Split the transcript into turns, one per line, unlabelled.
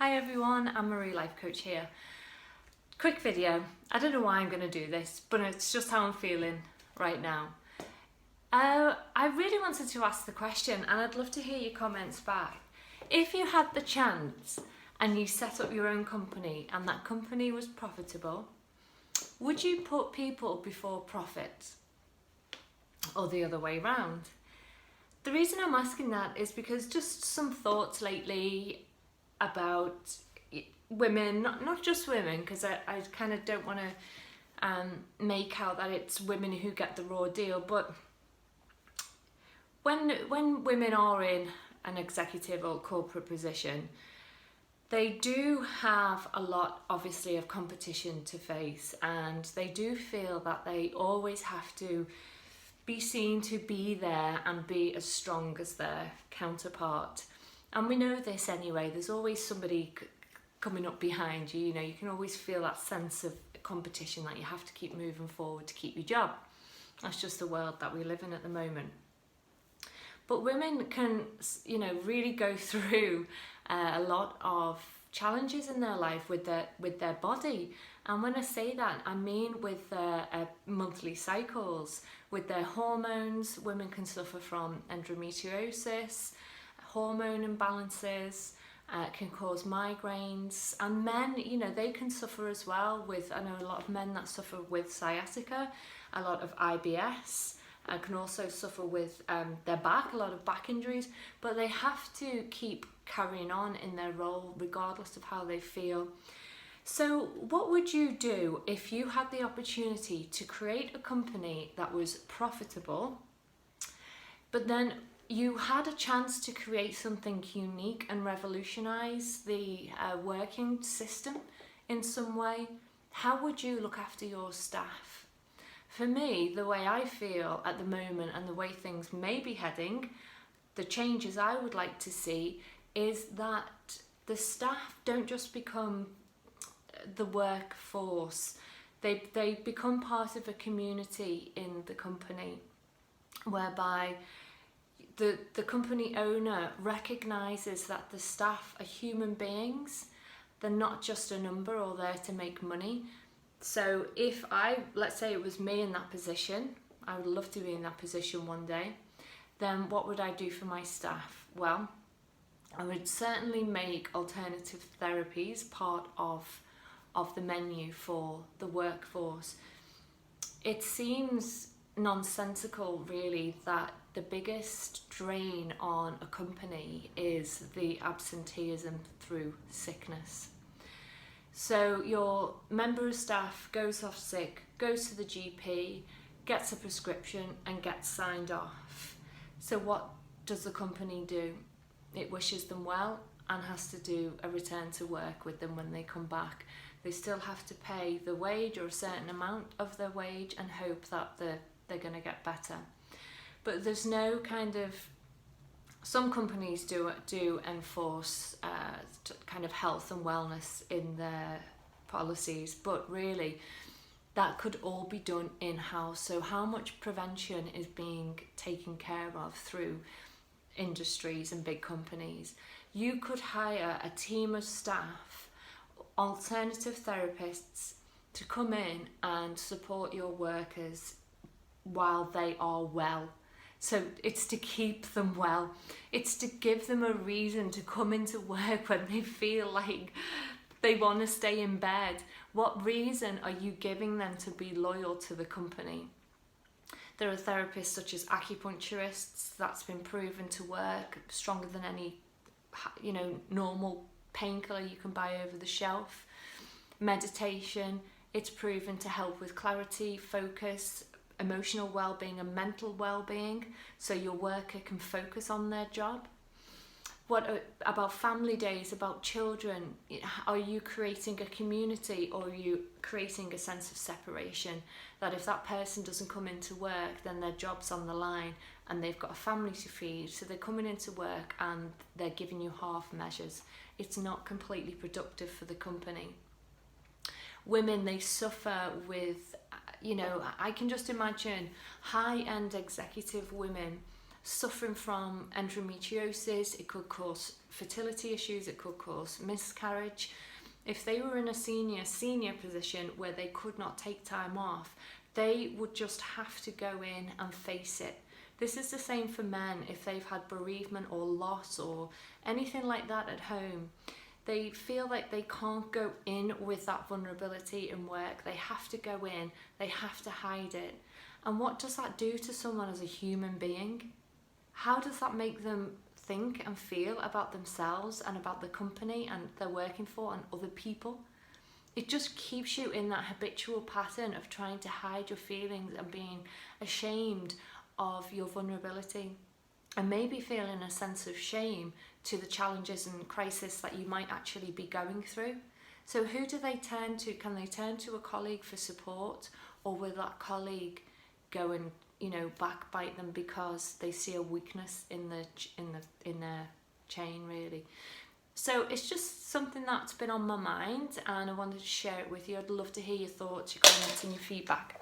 Hi everyone, I'm Marie, life coach here. Quick video. I don't know why I'm going to do this, but it's just how I'm feeling right now. I really wanted to ask the question, and I'd love to hear your comments back. If you had the chance and you set up your own company and that company was profitable, would you put people before profit or the other way around? The reason I'm asking that is because just some thoughts lately about women, not just women, because I kind of don't want to make out that it's women who get the raw deal, but when women are in an executive or corporate position, they do have a lot, obviously, of competition to face, and they do feel that they always have to be seen to be there and be as strong as their counterpart. And we know this anyway, there's always somebody coming up behind you, you can always feel that sense of competition, that you have to keep moving forward to keep your job. That's just the world that we live in at the moment. But women can, really go through a lot of challenges in their life with their body. And when I say that, I mean with their monthly cycles, with their hormones. Women can suffer from endometriosis, hormone imbalances, can cause migraines, and men, they can suffer as well with, I know a lot of men that suffer with sciatica, a lot of IBS, can also suffer with their back, a lot of back injuries, but they have to keep carrying on in their role regardless of how they feel. So what would you do if you had the opportunity to create a company that was profitable, but then you had a chance to create something unique and revolutionise the working system in some way? How would you look after your staff? For me, the way I feel at the moment and the way things may be heading, the changes I would like to see is that the staff don't just become the workforce. They become part of a community in the company, whereby the company owner recognises that the staff are human beings. They're not just a number or there to make money. So if let's say it was me in that position, I would love to be in that position one day, then what would I do for my staff? Well, I would certainly make alternative therapies part of the menu for the workforce. It seems nonsensical, really, that the biggest drain on a company is the absenteeism through sickness. So your member of staff goes off sick, goes to the GP, gets a prescription and gets signed off. So what does the company do? It wishes them well and has to do a return to work with them when they come back. They still have to pay the wage or a certain amount of their wage and hope that they're going to get better. But there's no kind of, some companies do enforce kind of health and wellness in their policies, but really that could all be done in-house. So how much prevention is being taken care of through industries and big companies? You could hire a team of staff, alternative therapists, to come in and support your workers while they are well. So it's to keep them well. It's to give them a reason to come into work when they feel like they want to stay in bed. What reason are you giving them to be loyal to the company? There are therapists such as acupuncturists that's been proven to work stronger than any, normal painkiller you can buy over the shelf. Meditation, it's proven to help with clarity, focus, emotional well-being and mental well-being, so your worker can focus on their job. What about family days, about children? Are you creating a community, or are you creating a sense of separation, that if that person doesn't come into work, then their job's on the line and they've got a family to feed, so they're coming into work and they're giving you half measures. It's not completely productive for the company. Women, they suffer with, I can just imagine high-end executive women suffering from endometriosis, it could cause fertility issues, it could cause miscarriage. If they were in a senior position where they could not take time off, they would just have to go in and face it. This is the same for men if they've had bereavement or loss or anything like that at home. They feel like they can't go in with that vulnerability in work. They have to go in, they have to hide it. And what does that do to someone as a human being? How does that make them think and feel about themselves and about the company and they're working for and other people? It just keeps you in that habitual pattern of trying to hide your feelings and being ashamed of your vulnerability, and maybe feeling a sense of shame to the challenges and crisis that you might actually be going through. So who do they turn to? Can they turn to a colleague for support, or will that colleague go and backbite them because they see a weakness in their chain, really? So it's just something that's been on my mind, and I wanted to share it with you. I'd love to hear your thoughts, your comments and your feedback.